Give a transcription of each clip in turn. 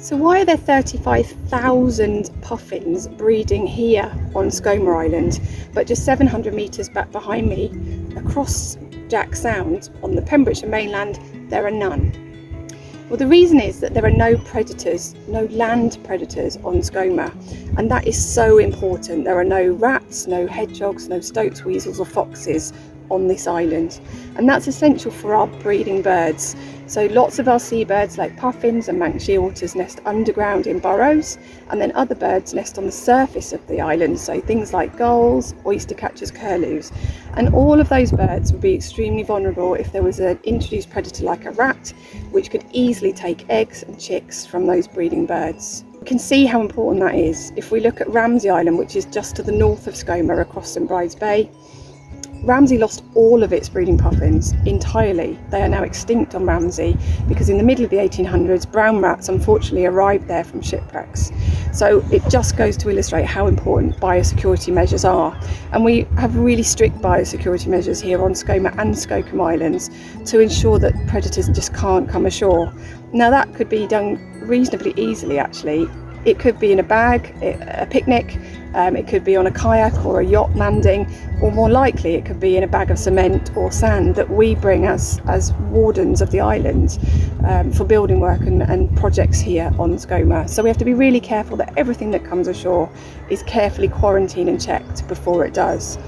So why are there 35,000 puffins breeding here on Skomer Island, but just 700 metres back behind me, across Jack Sound on the Pembrokeshire mainland, there are none? Well, the reason is that there are no predators, no land predators on Skomer, and that is so important. There are no rats, no hedgehogs, no stoats, weasels or foxes on this island, and that's essential for our breeding birds. So lots of our seabirds like puffins and manx shearwaters nest underground in burrows, and then other birds nest on the surface of the island, so things like gulls, oyster catchers, curlews, and all of those birds would be extremely vulnerable if there was an introduced predator like a rat, which could easily take eggs and chicks from those breeding birds. You can see how important that is. If we look at Ramsay Island, which is just to the north of Skomer across St Bride's Bay, Ramsay lost all of its breeding puffins entirely. They are now extinct on Ramsay because in the middle of the 1800s, brown rats unfortunately arrived there from shipwrecks. So it just goes to illustrate how important biosecurity measures are. And we have really strict biosecurity measures here on Skomer and Skomer Islands to ensure that predators just can't come ashore. Now that could be done reasonably easily actually. It could be in a bag, a picnic, it could be on a kayak or a yacht landing, or more likely it could be in a bag of cement or sand that we bring as wardens of the island for building work and projects here on Skomer. So we have to be really careful that everything that comes ashore is carefully quarantined and checked before it does.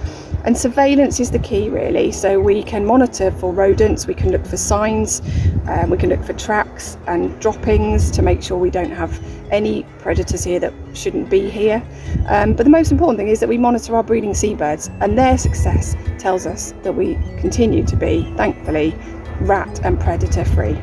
And surveillance is the key really, so we can monitor for rodents, we can look for signs, we can look for tracks and droppings to make sure we don't have any predators here that shouldn't be here. But the most important thing is that we monitor our breeding seabirds, and their success tells us that we continue to be, thankfully, rat and predator free.